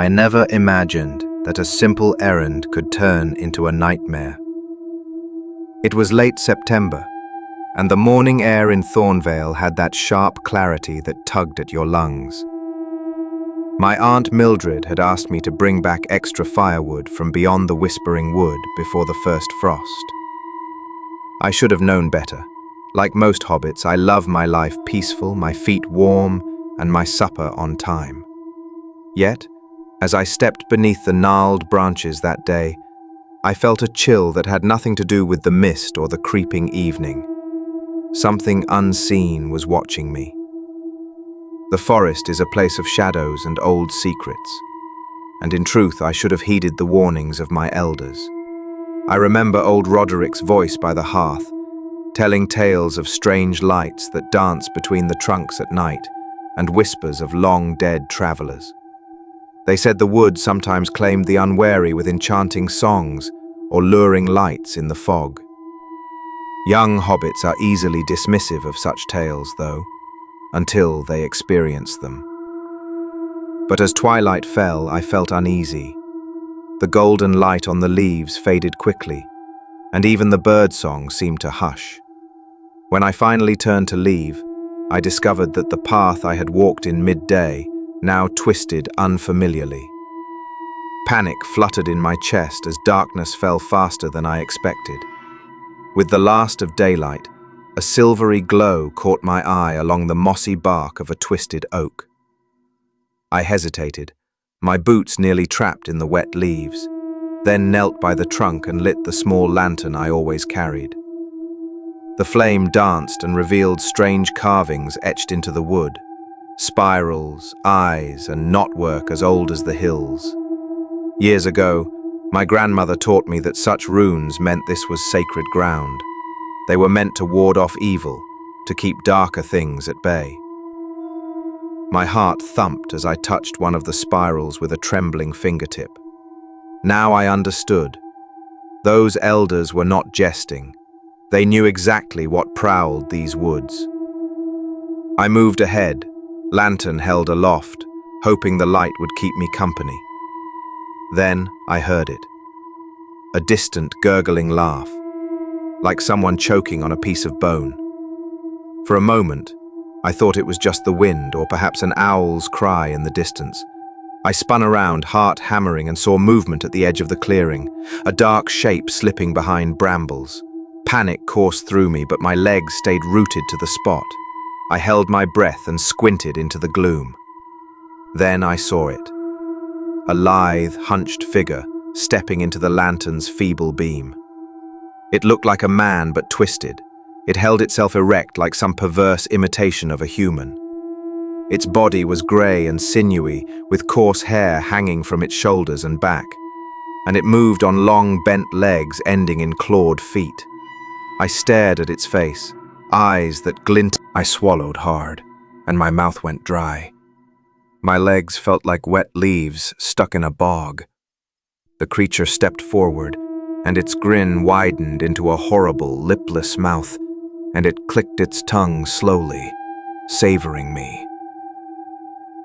I never imagined that a simple errand could turn into a nightmare. It was late September, and the morning air in Thornvale had that sharp clarity that tugged at your lungs. My Aunt Mildred had asked me to bring back extra firewood from beyond the Whispering Wood before the first frost. I should have known better. Like most hobbits, I love my life peaceful, my feet warm, and my supper on time. Yet, as I stepped beneath the gnarled branches that day, I felt a chill that had nothing to do with the mist or the creeping evening. Something unseen was watching me. The forest is a place of shadows and old secrets, and in truth I should have heeded the warnings of my elders. I remember old Roderick's voice by the hearth, telling tales of strange lights that dance between the trunks at night and whispers of long-dead travelers. They said the wood sometimes claimed the unwary with enchanting songs or luring lights in the fog. Young hobbits are easily dismissive of such tales, though, until they experience them. But as twilight fell, I felt uneasy. The golden light on the leaves faded quickly, and even the birdsong seemed to hush. When I finally turned to leave, I discovered that the path I had walked in midday now twisted unfamiliarly. Panic fluttered in my chest as darkness fell faster than I expected. With the last of daylight, a silvery glow caught my eye along the mossy bark of a twisted oak. I hesitated, my boots nearly trapped in the wet leaves, then knelt by the trunk and lit the small lantern I always carried. The flame danced and revealed strange carvings etched into the wood, spirals, eyes, and knotwork as old as the hills. Years ago, my grandmother taught me that such runes meant this was sacred ground. They were meant to ward off evil, to keep darker things at bay. My heart thumped as I touched one of the spirals with a trembling fingertip. Now I understood. Those elders were not jesting. They knew exactly what prowled these woods. I moved ahead, lantern held aloft, hoping the light would keep me company. Then I heard it. A distant, gurgling laugh, like someone choking on a piece of bone. For a moment, I thought it was just the wind or perhaps an owl's cry in the distance. I spun around, heart hammering, and saw movement at the edge of the clearing, a dark shape slipping behind brambles. Panic coursed through me, but my legs stayed rooted to the spot. I held my breath and squinted into the gloom. Then I saw it. A lithe, hunched figure stepping into the lantern's feeble beam. It looked like a man, but twisted. It held itself erect like some perverse imitation of a human. Its body was grey and sinewy, with coarse hair hanging from its shoulders and back, and it moved on long, bent legs ending in clawed feet. I stared at its face, eyes that glinted. I swallowed hard, and my mouth went dry. My legs felt like wet leaves stuck in a bog. The creature stepped forward, and its grin widened into a horrible, lipless mouth, and it clicked its tongue slowly, savoring me.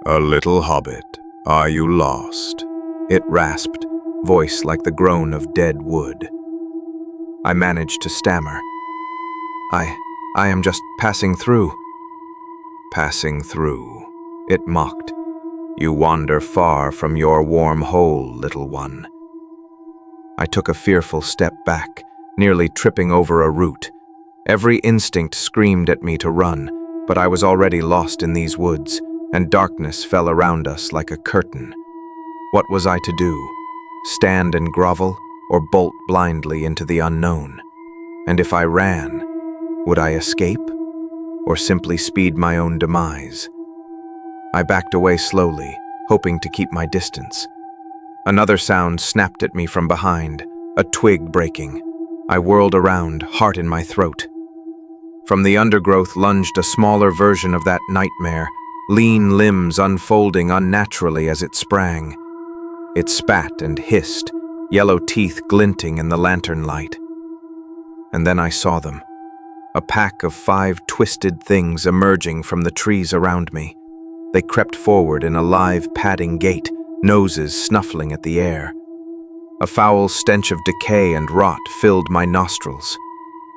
"A little hobbit, are you lost?" It rasped, voice like the groan of dead wood. I managed to stammer. I am just passing through." "Passing through," it mocked. "You wander far from your warm hole, little one." I took a fearful step back, nearly tripping over a root. Every instinct screamed at me to run, but I was already lost in these woods, and darkness fell around us like a curtain. What was I to do? Stand and grovel, or bolt blindly into the unknown? And if I ran, would I escape, or simply speed my own demise? I backed away slowly, hoping to keep my distance. Another sound snapped at me from behind, a twig breaking. I whirled around, heart in my throat. From the undergrowth lunged a smaller version of that nightmare, lean limbs unfolding unnaturally as it sprang. It spat and hissed, yellow teeth glinting in the lantern light. And then I saw them. A pack of 5 twisted things emerging from the trees around me. They crept forward in a live, padding gait, noses snuffling at the air. A foul stench of decay and rot filled my nostrils.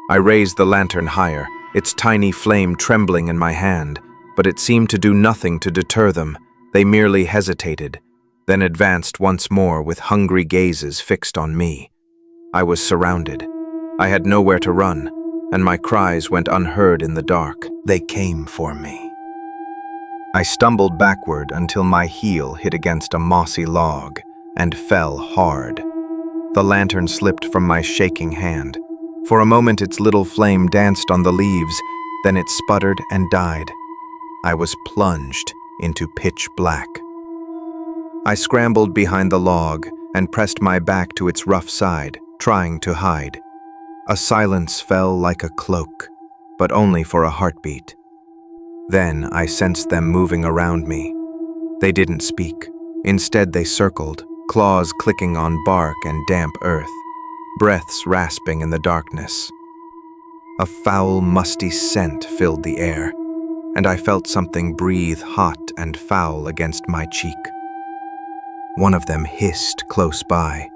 I raised the lantern higher, its tiny flame trembling in my hand, but it seemed to do nothing to deter them. They merely hesitated, then advanced once more with hungry gazes fixed on me. I was surrounded. I had nowhere to run, and my cries went unheard in the dark. They came for me. I stumbled backward until my heel hit against a mossy log and fell hard. The lantern slipped from my shaking hand. For a moment its little flame danced on the leaves, then it sputtered and died. I was plunged into pitch black. I scrambled behind the log and pressed my back to its rough side, trying to hide. A silence fell like a cloak, but only for a heartbeat. Then I sensed them moving around me. They didn't speak. Instead they circled, claws clicking on bark and damp earth, breaths rasping in the darkness. A foul, musty scent filled the air, and I felt something breathe hot and foul against my cheek. One of them hissed close by,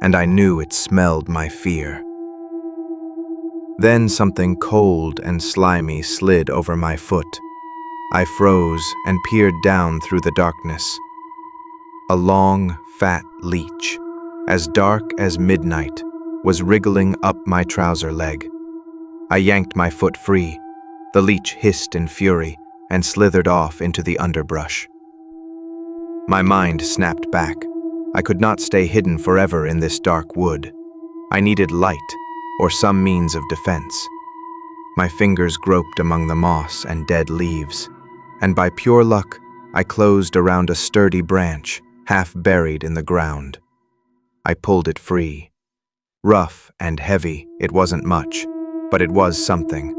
and I knew it smelled my fear. Then something cold and slimy slid over my foot. I froze and peered down through the darkness. A long, fat leech, as dark as midnight, was wriggling up my trouser leg. I yanked my foot free. The leech hissed in fury and slithered off into the underbrush. My mind snapped back. I could not stay hidden forever in this dark wood. I needed light, or some means of defense. My fingers groped among the moss and dead leaves, and by pure luck, I closed around a sturdy branch, half buried in the ground. I pulled it free. Rough and heavy, it wasn't much, but it was something.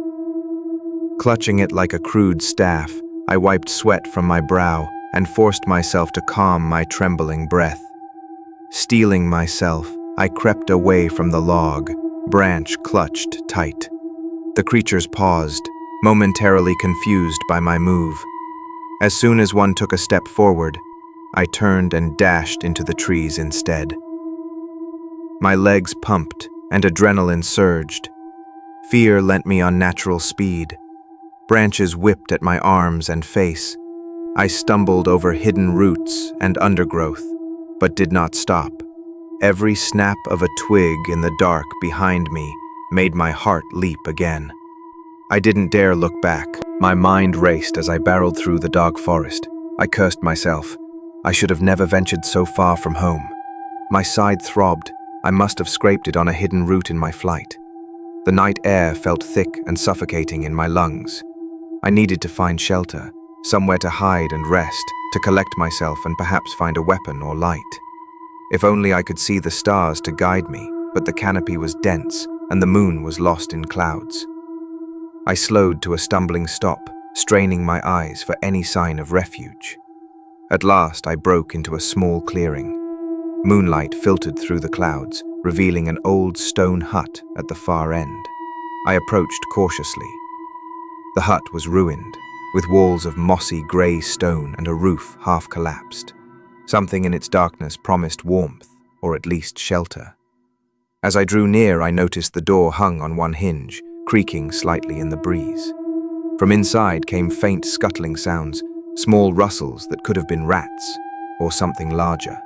Clutching it like a crude staff, I wiped sweat from my brow and forced myself to calm my trembling breath. Steeling myself, I crept away from the log, branch clutched tight. The creatures paused, momentarily confused by my move. As soon as one took a step forward, I turned and dashed into the trees instead. My legs pumped and adrenaline surged. Fear lent me unnatural speed. Branches whipped at my arms and face. I stumbled over hidden roots and undergrowth, but did not stop. Every snap of a twig in the dark behind me made my heart leap again. I didn't dare look back. My mind raced as I barreled through the dark forest. I cursed myself. I should have never ventured so far from home. My side throbbed. I must have scraped it on a hidden root in my flight. The night air felt thick and suffocating in my lungs. I needed to find shelter, somewhere to hide and rest, to collect myself and perhaps find a weapon or light. If only I could see the stars to guide me, but the canopy was dense and the moon was lost in clouds. I slowed to a stumbling stop, straining my eyes for any sign of refuge. At last I broke into a small clearing. Moonlight filtered through the clouds, revealing an old stone hut at the far end. I approached cautiously. The hut was ruined, with walls of mossy grey stone and a roof half collapsed. Something in its darkness promised warmth, or at least shelter. As I drew near, I noticed the door hung on one hinge, creaking slightly in the breeze. From inside came faint scuttling sounds, small rustles that could have been rats, or something larger.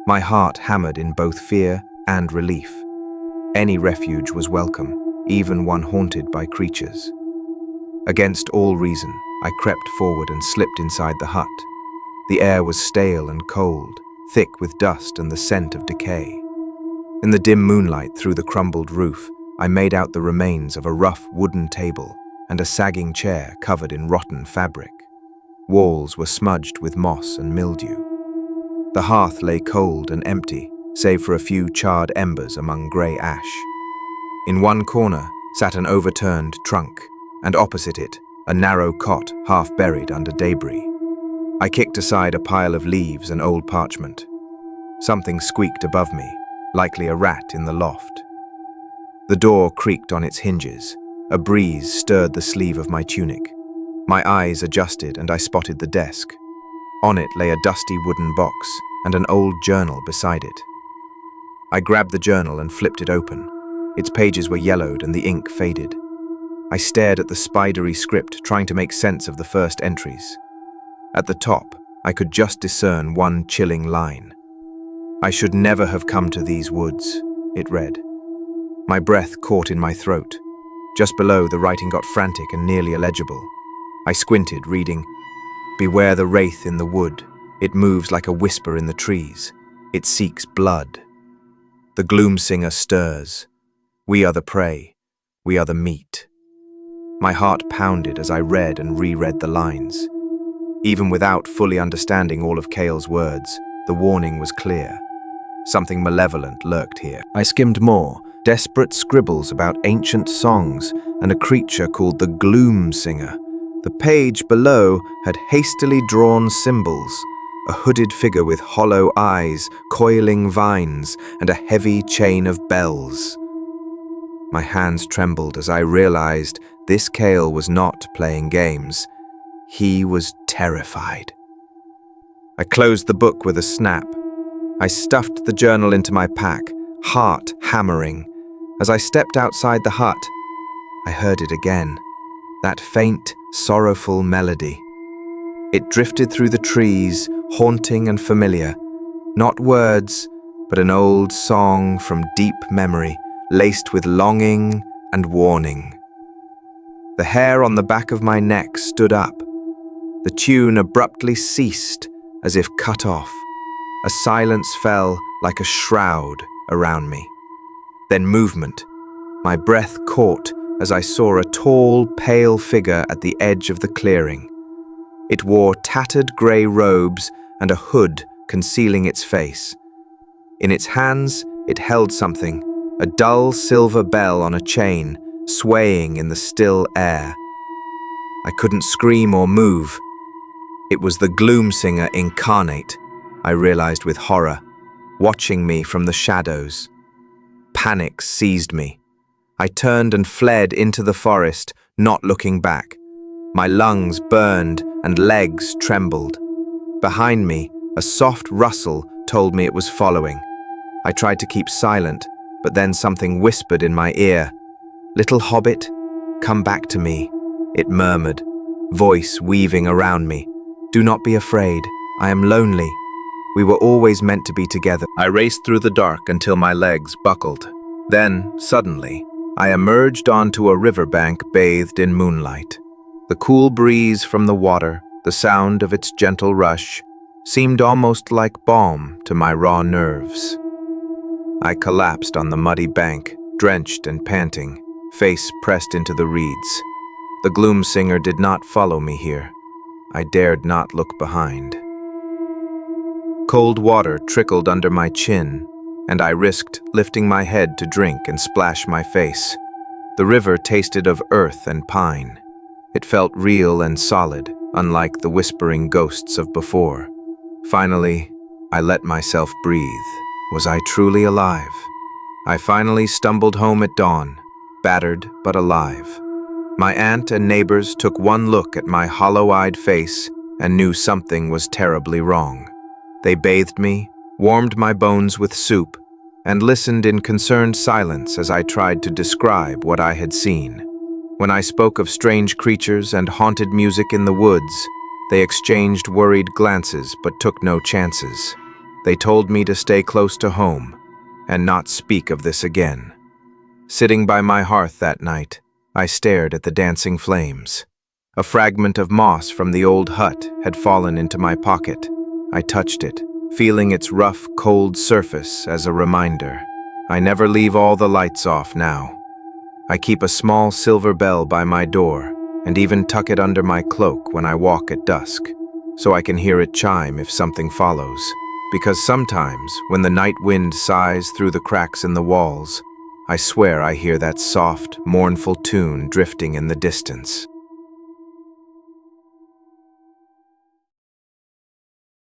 My heart hammered in both fear and relief. Any refuge was welcome, even one haunted by creatures. Against all reason, I crept forward and slipped inside the hut. The air was stale and cold, thick with dust and the scent of decay. In the dim moonlight through the crumbled roof, I made out the remains of a rough wooden table and a sagging chair covered in rotten fabric. Walls were smudged with moss and mildew. The hearth lay cold and empty, save for a few charred embers among grey ash. In one corner sat an overturned trunk, and opposite it, a narrow cot half buried under debris. I kicked aside a pile of leaves and old parchment. Something squeaked above me, likely a rat in the loft. The door creaked on its hinges. A breeze stirred the sleeve of my tunic. My eyes adjusted and I spotted the desk. On it lay a dusty wooden box and an old journal beside it. I grabbed the journal and flipped it open. Its pages were yellowed and the ink faded. I stared at the spidery script, trying to make sense of the first entries. At the top, I could just discern one chilling line. "I should never have come to these woods," it read. My breath caught in my throat. Just below, the writing got frantic and nearly illegible. I squinted, reading, "Beware the wraith in the wood. It moves like a whisper in the trees. It seeks blood. The Gloomsinger stirs. We are the prey. We are the meat." My heart pounded as I read and reread the lines. Even without fully understanding all of Cale's words, the warning was clear. Something malevolent lurked here. I skimmed more, desperate scribbles about ancient songs and a creature called the Gloomsinger. The page below had hastily drawn symbols, a hooded figure with hollow eyes, coiling vines, and a heavy chain of bells. My hands trembled as I realized this Cale was not playing games. He was terrified. I closed the book with a snap. I stuffed the journal into my pack, heart hammering. As I stepped outside the hut, I heard it again, that faint, sorrowful melody. It drifted through the trees, haunting and familiar. Not words, but an old song from deep memory, laced with longing and warning. The hair on the back of my neck stood up. The tune abruptly ceased, as if cut off. A silence fell like a shroud around me. Then movement. My breath caught as I saw a tall, pale figure at the edge of the clearing. It wore tattered grey robes and a hood concealing its face. In its hands, it held something, a dull silver bell on a chain, swaying in the still air. I couldn't scream or move. It was the Gloomsinger incarnate, I realized with horror, watching me from the shadows. Panic seized me. I turned and fled into the forest, not looking back. My lungs burned and legs trembled. Behind me, a soft rustle told me it was following. I tried to keep silent, but then something whispered in my ear. "Little hobbit, come back to me," it murmured, voice weaving around me. "Do not be afraid. I am lonely. We were always meant to be together." I raced through the dark until my legs buckled. Then, suddenly, I emerged onto a riverbank bathed in moonlight. The cool breeze from the water, the sound of its gentle rush, seemed almost like balm to my raw nerves. I collapsed on the muddy bank, drenched and panting, face pressed into the reeds. The Gloomsinger did not follow me here. I dared not look behind. Cold water trickled under my chin, and I risked lifting my head to drink and splash my face. The river tasted of earth and pine. It felt real and solid, unlike the whispering ghosts of before. Finally, I let myself breathe. Was I truly alive? I finally stumbled home at dawn, battered but alive. My aunt and neighbors took one look at my hollow-eyed face and knew something was terribly wrong. They bathed me, warmed my bones with soup, and listened in concerned silence as I tried to describe what I had seen. When I spoke of strange creatures and haunted music in the woods, they exchanged worried glances but took no chances. They told me to stay close to home and not speak of this again. Sitting by my hearth that night, I stared at the dancing flames. A fragment of moss from the old hut had fallen into my pocket. I touched it, feeling its rough, cold surface as a reminder. I never leave all the lights off now. I keep a small silver bell by my door and even tuck it under my cloak when I walk at dusk, so I can hear it chime if something follows. Because sometimes, when the night wind sighs through the cracks in the walls, I swear I hear that soft, mournful tune drifting in the distance.